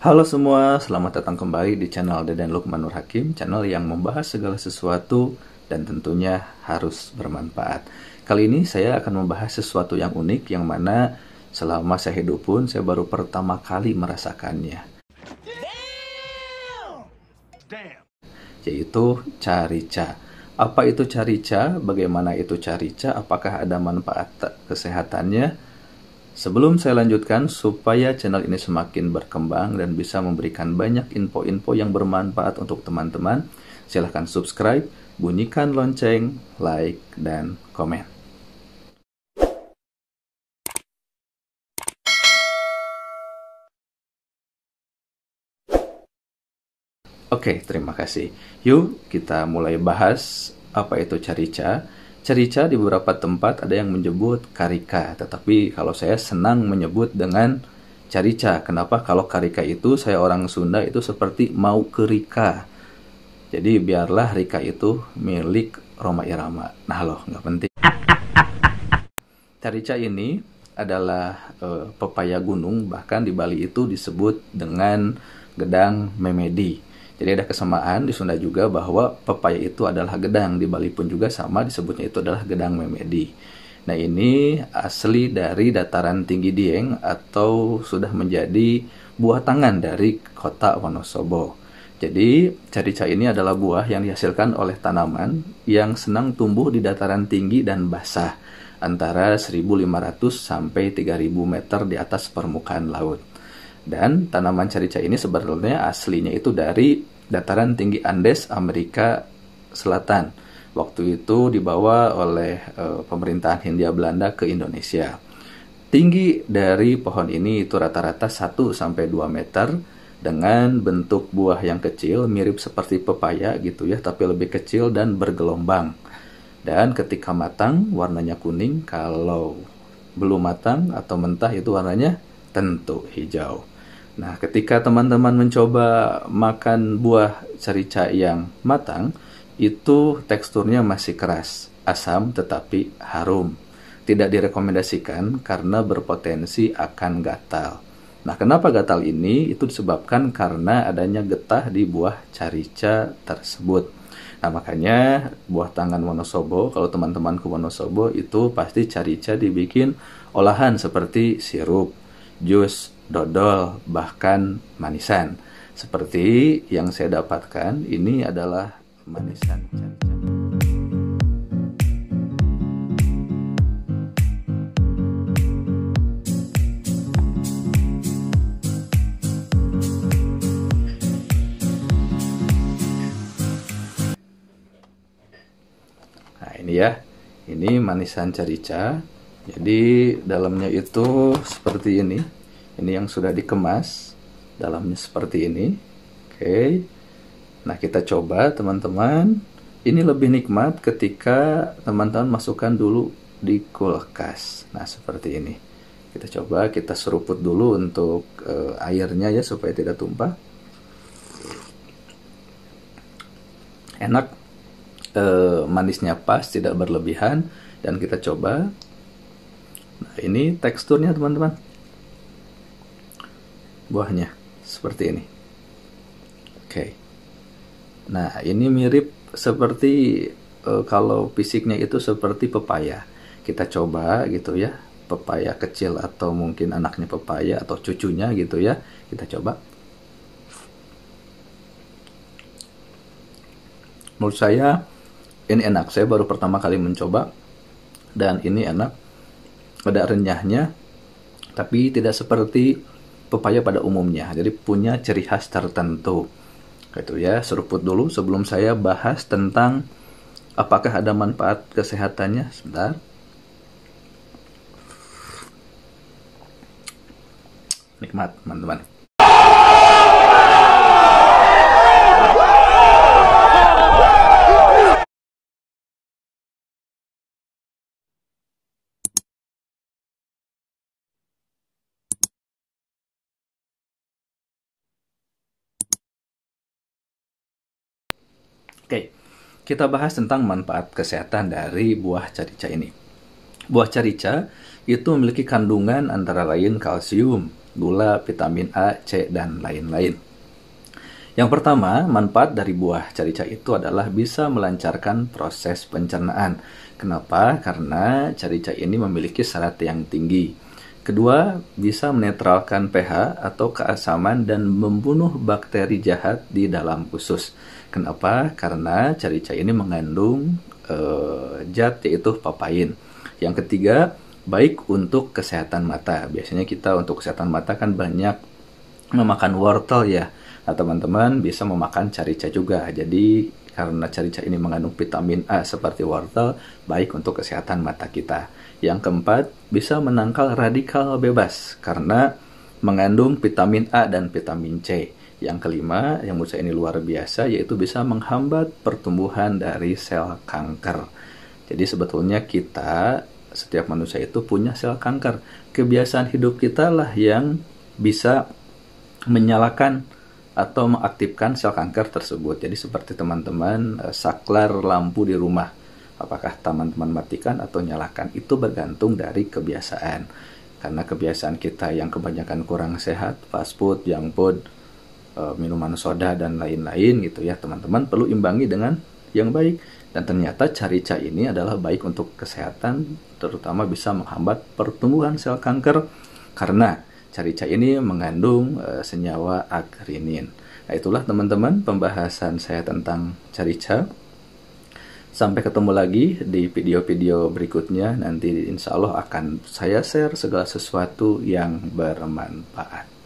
Halo semua, selamat datang kembali di channel Deden Lukman Nur Hakim, channel yang membahas segala sesuatu dan tentunya harus bermanfaat. Kali ini saya akan membahas sesuatu yang unik yang mana selama saya hidup pun saya baru pertama kali merasakannya, yaitu carica. Apa itu carica? Bagaimana itu carica? Apakah ada manfaat kesehatannya? Sebelum saya lanjutkan, supaya channel ini semakin berkembang dan bisa memberikan banyak info-info yang bermanfaat untuk teman-teman, silahkan subscribe, bunyikan lonceng, like, dan komen. Oke, terima kasih. Yuk kita mulai bahas apa itu carica. Carica di beberapa tempat ada yang menyebut karika, tetapi kalau saya senang menyebut dengan carica. Kenapa? Kalau karika itu saya orang Sunda itu seperti mau ke Rika. Jadi biarlah Rika itu milik Rhoma Irama. Nah loh, nggak penting. Carica ini adalah pepaya gunung, bahkan di Bali itu disebut dengan gedang memedi. Jadi ada kesamaan di Sunda juga bahwa pepaya itu adalah gedang. Di Bali pun juga sama, disebutnya itu adalah gedang memedi. Nah ini asli dari dataran tinggi Dieng atau sudah menjadi buah tangan dari kota Wonosobo. Jadi carica ini adalah buah yang dihasilkan oleh tanaman yang senang tumbuh di dataran tinggi dan basah antara 1.500 sampai 3.000 meter di atas permukaan laut. Dan tanaman carica ini sebenarnya aslinya itu dari dataran tinggi Andes, Amerika Selatan. Waktu itu dibawa oleh pemerintahan Hindia Belanda ke Indonesia. Tinggi dari pohon ini itu rata-rata 1 sampai 2 meter dengan bentuk buah yang kecil, mirip seperti pepaya gitu ya, tapi lebih kecil dan bergelombang. Dan ketika matang warnanya kuning, kalau belum matang atau mentah itu warnanya tentu hijau. Nah, ketika teman-teman mencoba makan buah carica yang matang, itu teksturnya masih keras, asam tetapi harum. Tidak direkomendasikan karena berpotensi akan gatal. Nah, kenapa gatal ini? Itu disebabkan karena adanya getah di buah carica tersebut. Nah, makanya buah tangan Wonosobo, kalau teman-teman ke Wonosobo itu pasti carica dibikin olahan seperti sirup, jus, dodol, bahkan manisan. Seperti yang saya dapatkan, ini adalah manisan carica. Nah ini ya, ini manisan carica. Jadi dalamnya itu seperti ini. Ini yang sudah dikemas, dalamnya seperti ini. Oke. Nah, kita coba teman-teman. Ini lebih nikmat ketika teman-teman masukkan dulu di kulkas. Nah, seperti ini. Kita coba, kita seruput dulu untuk airnya ya supaya tidak tumpah. Enak, manisnya pas, tidak berlebihan, dan kita coba. Nah, ini teksturnya teman-teman. Buahnya seperti ini. Oke. Nah, ini mirip seperti kalau fisiknya itu seperti pepaya. Kita coba gitu ya, pepaya kecil atau mungkin anaknya pepaya atau cucunya gitu ya. Kita coba. Menurut saya ini enak. Saya baru pertama kali mencoba dan ini enak. Ada renyahnya, tapi tidak seperti pepaya pada umumnya. Jadi punya ciri khas tertentu. Gitu ya, seruput dulu sebelum saya bahas tentang apakah ada manfaat kesehatannya. Sebentar. Nikmat, teman-teman. Oke, kita bahas tentang manfaat kesehatan dari buah carica ini. Buah carica itu memiliki kandungan antara lain kalsium, gula, vitamin A, C, dan lain-lain. Yang pertama, manfaat dari buah carica itu adalah bisa melancarkan proses pencernaan. Kenapa? Karena carica ini memiliki serat yang tinggi. Kedua, bisa menetralkan pH atau keasaman dan membunuh bakteri jahat di dalam usus. Kenapa? Karena carica ini mengandung zat yaitu papain. Yang ketiga, baik untuk kesehatan mata. Biasanya kita untuk kesehatan mata kan banyak memakan wortel ya. Nah, teman-teman bisa memakan carica juga. Jadi karena carica ini mengandung vitamin A seperti wortel, baik untuk kesehatan mata kita. Yang keempat, bisa menangkal radikal bebas karena mengandung vitamin A dan vitamin C. Yang kelima, yang menurut saya ini luar biasa, yaitu bisa menghambat pertumbuhan dari sel kanker. Jadi sebetulnya kita, setiap manusia itu punya sel kanker. Kebiasaan hidup kita lah yang bisa menyalakan atau mengaktifkan sel kanker tersebut. Jadi seperti teman-teman saklar lampu di rumah, apakah teman-teman matikan atau nyalakan, itu bergantung dari kebiasaan. Karena kebiasaan kita yang kebanyakan kurang sehat, fast food, junk food, minuman soda dan lain-lain gitu ya, teman-teman perlu imbangi dengan yang baik. Dan ternyata carica ini adalah baik untuk kesehatan, terutama bisa menghambat pertumbuhan sel kanker karena carica ini mengandung senyawa agrinin. Nah, itulah teman-teman pembahasan saya tentang carica. Sampai ketemu lagi di video-video berikutnya. Nanti insya Allah akan saya share segala sesuatu yang bermanfaat.